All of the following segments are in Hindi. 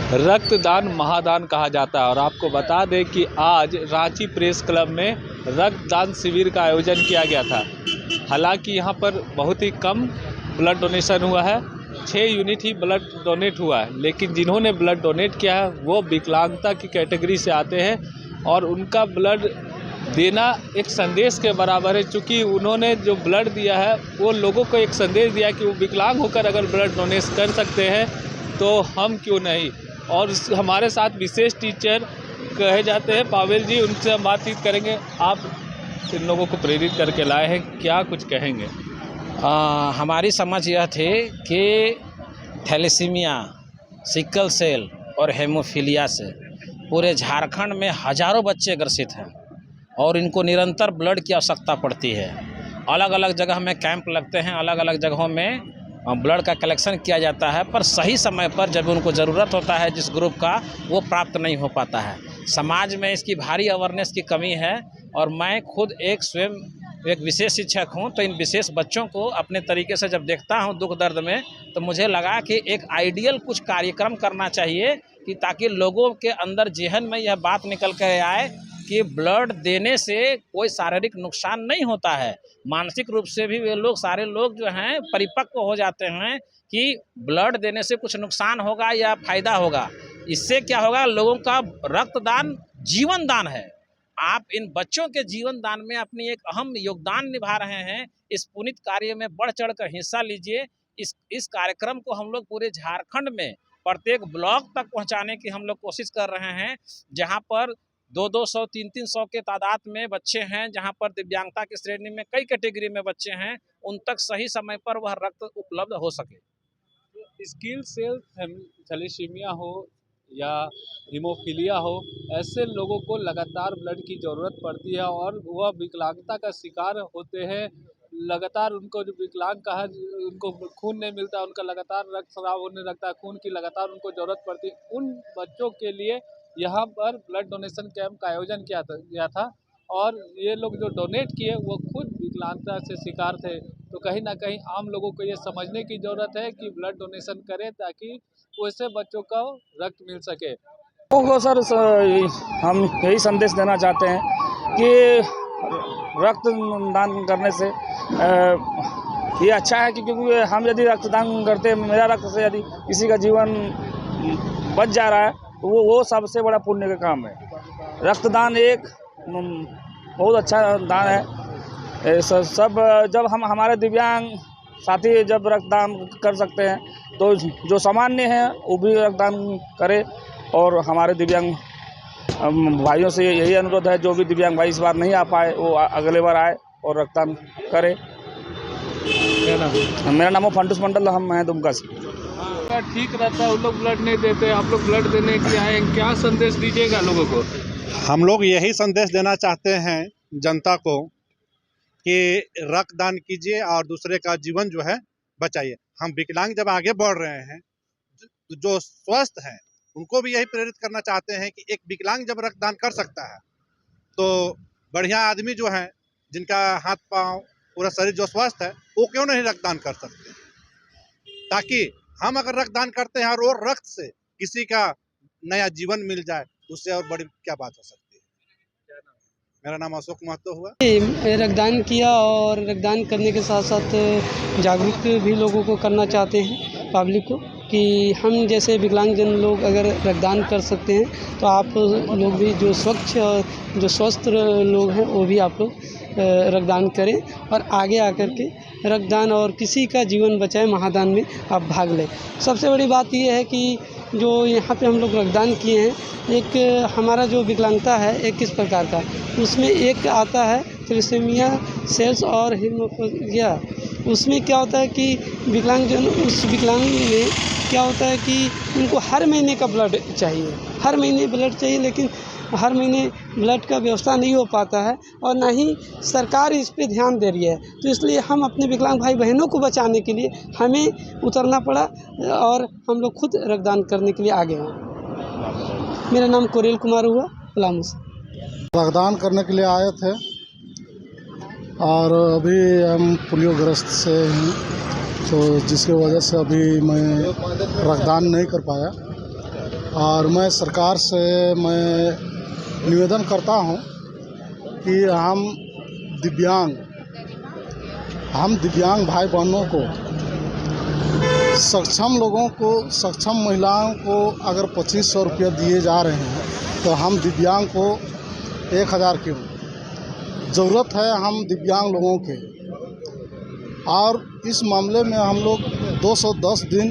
रक्तदान महादान कहा जाता है और आपको बता दें कि आज रांची प्रेस क्लब में रक्तदान शिविर का आयोजन किया गया था। हालांकि यहां पर बहुत ही कम ब्लड डोनेशन हुआ है, 6 यूनिट ही ब्लड डोनेट हुआ है, लेकिन जिन्होंने ब्लड डोनेट किया है वो विकलांगता की कैटेगरी से आते हैं और उनका ब्लड देना एक संदेश के बराबर है। चूँकि उन्होंने जो ब्लड दिया है वो लोगों को एक संदेश दिया कि वो विकलांग होकर अगर ब्लड डोनेट कर सकते हैं तो हम क्यों नहीं। और हमारे साथ विशेष टीचर कहे जाते हैं पावेल जी, उनसे हम बातचीत करेंगे। आप इन लोगों को प्रेरित करके लाए हैं, क्या कुछ कहेंगे? हमारी समझ यह थी कि थैलेसीमिया, सिकल सेल और हेमोफीलिया से पूरे झारखंड में हज़ारों बच्चे ग्रसित हैं और इनको निरंतर ब्लड की आवश्यकता पड़ती है। अलग अलग जगह में कैंप लगते हैं, अलग अलग जगहों में ब्लड का कलेक्शन किया जाता है, पर सही समय पर जब उनको ज़रूरत होता है जिस ग्रुप का, वो प्राप्त नहीं हो पाता है। समाज में इसकी भारी अवेयरनेस की कमी है और मैं खुद स्वयं एक विशेष शिक्षक हूं, तो इन विशेष बच्चों को अपने तरीके से जब देखता हूं दुख दर्द में, तो मुझे लगा कि एक आइडियल कुछ कार्यक्रम करना चाहिए कि ताकि लोगों के अंदर जेहन में यह बात निकल कर आए कि ब्लड देने से कोई शारीरिक नुकसान नहीं होता है, मानसिक रूप से भी वे लोग सारे लोग जो हैं परिपक्व हो जाते हैं कि ब्लड देने से कुछ नुकसान होगा या फायदा होगा। इससे क्या होगा, लोगों का रक्तदान जीवन दान है। आप इन बच्चों के जीवन दान में अपनी एक अहम योगदान निभा रहे हैं। इस पुनीत कार्य में बढ़ चढ़ कर हिस्सा लीजिए। इस कार्यक्रम को हम लोग पूरे झारखंड में प्रत्येक ब्लॉक तक पहुंचाने की हम लोग कोशिश कर रहे हैं, जहां पर 200-200, 300-300 के तादाद में बच्चे हैं, जहां पर दिव्यांगता की श्रेणी में कई कैटेगरी में बच्चे हैं, उन तक सही समय पर वह रक्त उपलब्ध हो सके। स्किल सेल थैलेसीमिया हो या हीमोफीलिया हो, ऐसे लोगों को लगातार ब्लड की ज़रूरत पड़ती है और वह विकलांगता का शिकार होते हैं। लगातार उनको जो विकलांग कहा, उनको खून नहीं मिलता, उनका लगातार रक्तस्राव होने लगता है, खून की लगातार उनको ज़रूरत पड़ती है। उन बच्चों के लिए यहाँ पर ब्लड डोनेशन कैंप का आयोजन किया गया था और ये लोग जो डोनेट किए वो खुद विकलांगता से शिकार थे। तो कहीं ना कहीं आम लोगों को ये समझने की ज़रूरत है कि ब्लड डोनेशन करें ताकि वैसे बच्चों को रक्त मिल सके। तो सर हम यही संदेश देना चाहते हैं कि रक्तदान करने से ये अच्छा है, क्योंकि हम यदि रक्तदान करते हैं, मेरा रक्त से यदि किसी का जीवन बच जा रहा है तो वो सबसे बड़ा पुण्य का काम है। रक्तदान एक बहुत अच्छा दान है। सब जब हम हमारे दिव्यांग साथी जब रक्तदान कर सकते हैं तो जो सामान्य हैं वो भी रक्तदान करें। और हमारे दिव्यांग भाइयों से यही अनुरोध है, जो भी दिव्यांग भाई इस बार नहीं आ पाए वो अगले बार आए और रक्तदान करें। मेरा नाम है फंटूस मंडल, हम हैं दुमका से। ठीक रहता है, उन लोग ब्लड नहीं देते, आप लोग ब्लड देने के लिए आए, क्या संदेश दीजिएगा लोगों को? हम लोग यही संदेश देना चाहते हैं जनता को कि रक्तदान कीजिए और दूसरे का जीवन जो है बचाइए। हम विकलांग जब आगे बढ़ रहे हैं, जो स्वस्थ हैं उनको भी यही प्रेरित करना चाहते हैं कि एक विकलांग जब रक्तदान कर सकता है तो बढ़िया आदमी जो है, जिनका हाथ पांव पूरा शरीर जो स्वस्थ है, वो क्यों नहीं रक्तदान कर सकते। ताकि हम अगर रक्तदान करते हैं और वो रक्त से किसी का नया जीवन मिल जाए, उससे और बड़ी क्या बात हो सकती है। मेरा नाम अशोक महतो हुआ। रक्तदान किया और रक्तदान करने के साथ साथ जागरूक भी लोगों को करना चाहते हैं, पब्लिक को, कि हम जैसे विकलांगजन लोग अगर रक्तदान कर सकते हैं तो आप लोग भी जो स्वच्छ और जो स्वस्थ लोग हैं वो भी आप लोग रक्तदान करें और आगे आकर के रक्तदान और किसी का जीवन बचाए महादान में आप भाग लें। सबसे बड़ी बात ये है कि जो यहाँ पे हम लोग रक्तदान किए हैं, एक हमारा जो विकलांगता है एक किस प्रकार का, उसमें एक आता है थैलेसीमिया सेल्स और हीमोफीलिया। उसमें क्या होता है कि विकलांगजन, उस विकलांग में क्या होता है कि उनको हर महीने का ब्लड चाहिए, हर महीने ब्लड चाहिए, लेकिन हर महीने ब्लड का व्यवस्था नहीं हो पाता है और ना ही सरकार इस पे ध्यान दे रही है। तो इसलिए हम अपने विकलांग भाई बहनों को बचाने के लिए हमें उतरना पड़ा और हम लोग खुद रक्तदान करने के लिए आगे हैं। मेरा नाम कोरेल कुमार हुआ, पलामू से। रक्तदान करने के लिए आए थे और अभी हम पोलियोग्रस्त से हैं, तो जिसकी वजह से अभी मैं रक्तदान नहीं कर पाया। और मैं सरकार से निवेदन करता हूं कि हम दिव्यांग भाई बहनों को, सक्षम लोगों को, सक्षम महिलाओं को अगर 2500 रुपये दिए जा रहे हैं तो हम दिव्यांग को 1000 क्यों? ज़रूरत है हम दिव्यांग लोगों के। और इस मामले में हम लोग 210 दिन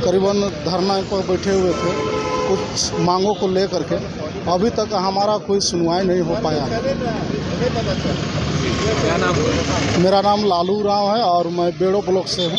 करीबन धरना पर बैठे हुए थे कुछ मांगों को लेकर के। अभी तक हमारा कोई सुनवाई नहीं हो पाया। क्या नाम? मेरा नाम लालू राव है और मैं बेड़ो ब्लॉक से हूँ।